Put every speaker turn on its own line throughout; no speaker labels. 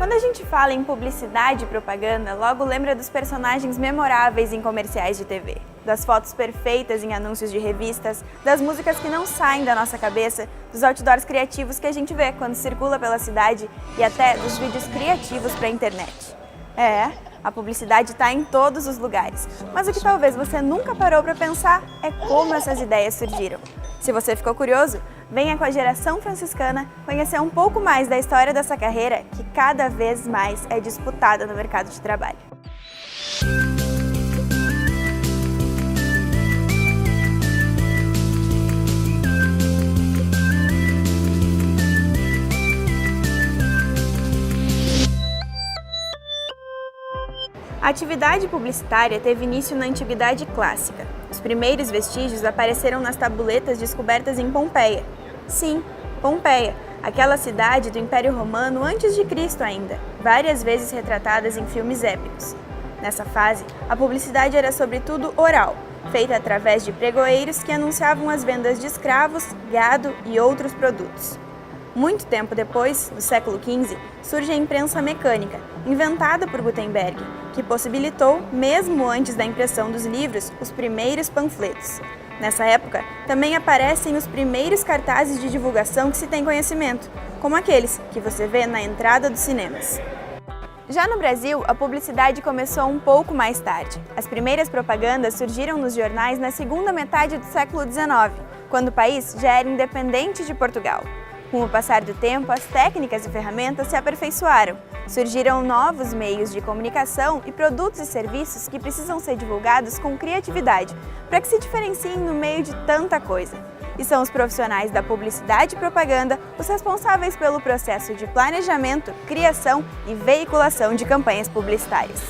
Quando a gente fala em publicidade e propaganda, logo lembra dos personagens memoráveis em comerciais de TV, das fotos perfeitas em anúncios de revistas, das músicas que não saem da nossa cabeça, dos outdoors criativos que a gente vê quando circula pela cidade e até dos vídeos criativos para a internet. A publicidade está em todos os lugares, mas o que talvez você nunca parou para pensar é como essas ideias surgiram. Se você ficou curioso, venha com a Geração Franciscana conhecer um pouco mais da história dessa carreira que cada vez mais é disputada no mercado de trabalho. A atividade publicitária teve início na Antiguidade Clássica. Os primeiros vestígios apareceram nas tabuletas descobertas em Pompeia. Sim, Pompeia, aquela cidade do Império Romano antes de Cristo ainda, várias vezes retratadas em filmes épicos. Nessa fase, a publicidade era sobretudo oral, feita através de pregoeiros que anunciavam as vendas de escravos, gado e outros produtos. Muito tempo depois, no século XV, surge a imprensa mecânica, inventada por Gutenberg, que possibilitou, mesmo antes da impressão dos livros, os primeiros panfletos. Nessa época, também aparecem os primeiros cartazes de divulgação que se tem conhecimento, como aqueles que você vê na entrada dos cinemas. Já no Brasil, a publicidade começou um pouco mais tarde. As primeiras propagandas surgiram nos jornais na segunda metade do século XIX, quando o país já era independente de Portugal. Com o passar do tempo, as técnicas e ferramentas se aperfeiçoaram. Surgiram novos meios de comunicação e produtos e serviços que precisam ser divulgados com criatividade, para que se diferenciem no meio de tanta coisa. E são os profissionais da publicidade e propaganda os responsáveis pelo processo de planejamento, criação e veiculação de campanhas publicitárias.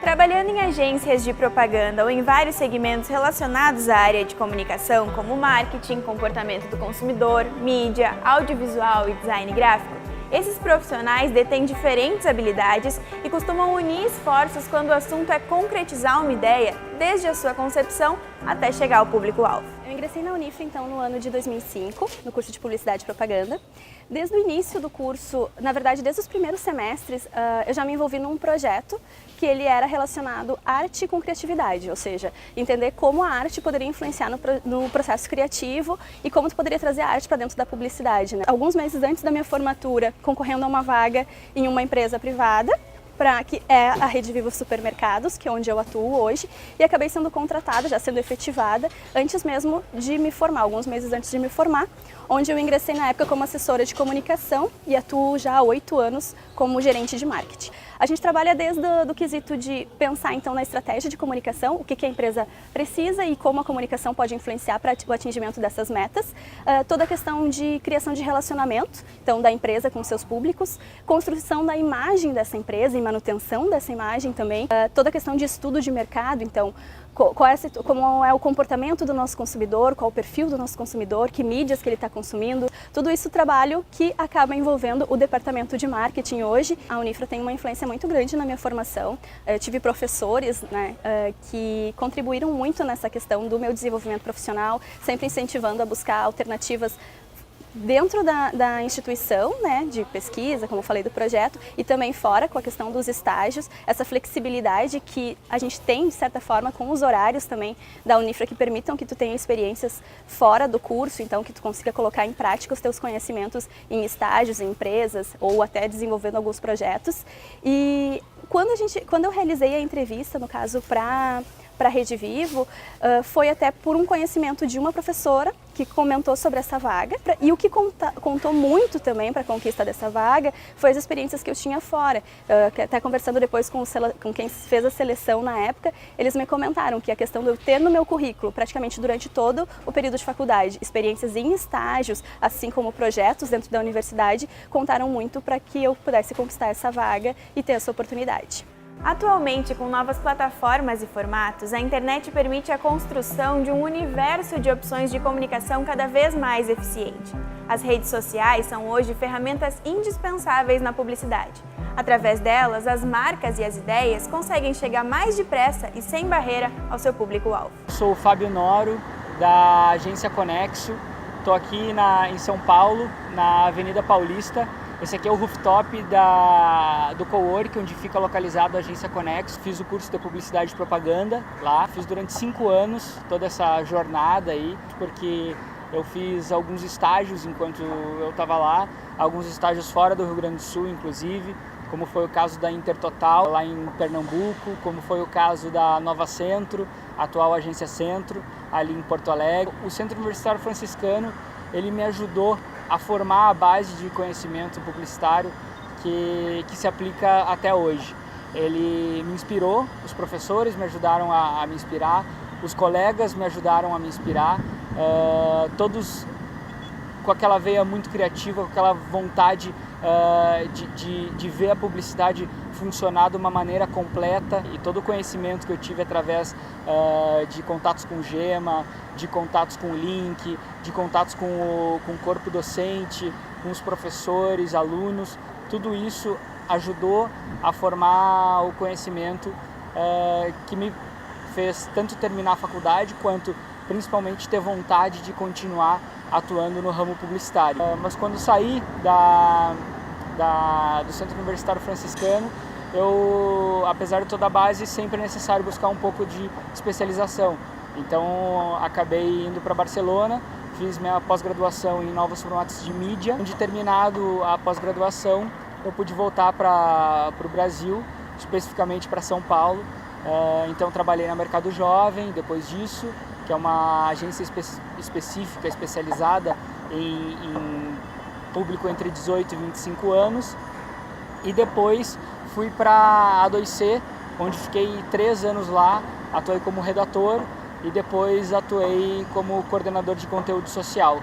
Trabalhando em agências de propaganda ou em vários segmentos relacionados à área de comunicação, como marketing, comportamento do consumidor, mídia, audiovisual e design gráfico, esses profissionais detêm diferentes habilidades e costumam unir esforços quando o assunto é concretizar uma ideia, desde a sua concepção até chegar ao público-alvo.
Eu ingressei na Unifra então no ano de 2005, no curso de Publicidade e Propaganda. Desde o início do curso, na verdade desde os primeiros semestres, eu já me envolvi num projeto que ele era relacionado à arte com criatividade, ou seja, entender como a arte poderia influenciar no processo criativo e como tu poderia trazer a arte para dentro da publicidade, né? Alguns meses antes da minha formatura, concorrendo a uma vaga em uma empresa privada, que é a Rede Vivo Supermercados, que é onde eu atuo hoje, e acabei sendo contratada, já sendo efetivada, antes mesmo de me formar, alguns meses antes de me formar, onde eu ingressei na época como assessora de comunicação e atuo já há 8 anos como gerente de marketing. A gente trabalha desde o quesito de pensar então na estratégia de comunicação, o que a empresa precisa e como a comunicação pode influenciar para o atingimento dessas metas, toda a questão de criação de relacionamento, então da empresa com seus públicos, construção da imagem dessa empresa e manutenção dessa imagem também, toda a questão de estudo de mercado, então como é o comportamento do nosso consumidor, qual o perfil do nosso consumidor, que mídias que ele está consumindo, tudo isso trabalho que acaba envolvendo o departamento de marketing hoje. A Unifra tem uma influência muito grande na minha formação, eu tive professores, né, que contribuíram muito nessa questão do meu desenvolvimento profissional, sempre incentivando a buscar alternativas dentro da instituição, né, de pesquisa, como eu falei do projeto, e também fora com a questão dos estágios, essa flexibilidade que a gente tem, de certa forma, com os horários também da Unifra que permitam que tu tenha experiências fora do curso, então que tu consiga colocar em prática os teus conhecimentos em estágios, em empresas ou até desenvolvendo alguns projetos. E quando eu realizei a entrevista, no caso para a Rede Vivo, foi até por um conhecimento de uma professora que comentou sobre essa vaga, e o que contou muito também para a conquista dessa vaga foi as experiências que eu tinha fora. Até conversando depois com quem fez a seleção na época, eles me comentaram que a questão de eu ter no meu currículo, praticamente durante todo o período de faculdade, experiências em estágios, assim como projetos dentro da universidade, contaram muito para que eu pudesse conquistar essa vaga e ter essa oportunidade.
Atualmente, com novas plataformas e formatos, a internet permite a construção de um universo de opções de comunicação cada vez mais eficiente. As redes sociais são hoje ferramentas indispensáveis na publicidade. Através delas, as marcas e as ideias conseguem chegar mais depressa e sem barreira ao seu público-alvo.
Sou o Fábio Noro, da agência Conexo. Estou aqui em São Paulo, na Avenida Paulista, Esse aqui é o rooftop do cowork, onde fica localizado a agência Conexo. Fiz o curso de Publicidade e Propaganda lá. Fiz durante 5 anos toda essa jornada aí, porque eu fiz alguns estágios enquanto eu estava lá, alguns estágios fora do Rio Grande do Sul, inclusive, como foi o caso da Intertotal, lá em Pernambuco, como foi o caso da Nova Centro, atual Agência Centro, ali em Porto Alegre. O Centro Universitário Franciscano, ele me ajudou a formar a base de conhecimento publicitário que se aplica até hoje. Ele me inspirou, os professores me ajudaram a me inspirar, os colegas me ajudaram a me inspirar, todos com aquela veia muito criativa, com aquela vontade de ver a publicidade funcionar de uma maneira completa, e todo o conhecimento que eu tive através de contatos com o GEMA, de contatos com o Link, de contatos com o corpo docente, com os professores, alunos, tudo isso ajudou a formar o conhecimento que me fez tanto terminar a faculdade quanto principalmente ter vontade de continuar atuando no ramo publicitário. Mas quando saí do Centro Universitário Franciscano, apesar de toda a base, sempre é necessário buscar um pouco de especialização. Então acabei indo para Barcelona, fiz minha pós-graduação em novos formatos de mídia. De terminado a pós-graduação, eu pude voltar para o Brasil, especificamente para São Paulo. Então trabalhei na Mercado Jovem, depois disso, que é uma agência específica, especializada em público entre 18 e 25 anos. E depois fui para a A2C, onde fiquei 3 anos lá, atuei como redator e depois atuei como coordenador de conteúdo social.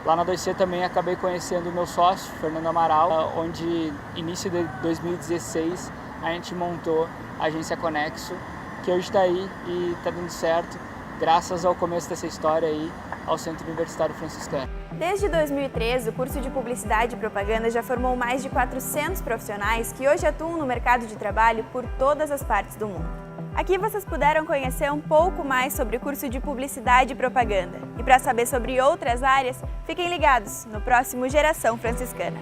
Lá na A2C também acabei conhecendo o meu sócio, Fernando Amaral, onde, início de 2016, a gente montou a agência Conexo, que hoje está aí e está dando certo, graças ao começo dessa história aí, ao Centro Universitário Franciscano.
Desde 2013, o curso de Publicidade e Propaganda já formou mais de 400 profissionais que hoje atuam no mercado de trabalho por todas as partes do mundo. Aqui vocês puderam conhecer um pouco mais sobre o curso de Publicidade e Propaganda. E para saber sobre outras áreas, fiquem ligados no próximo Geração Franciscana.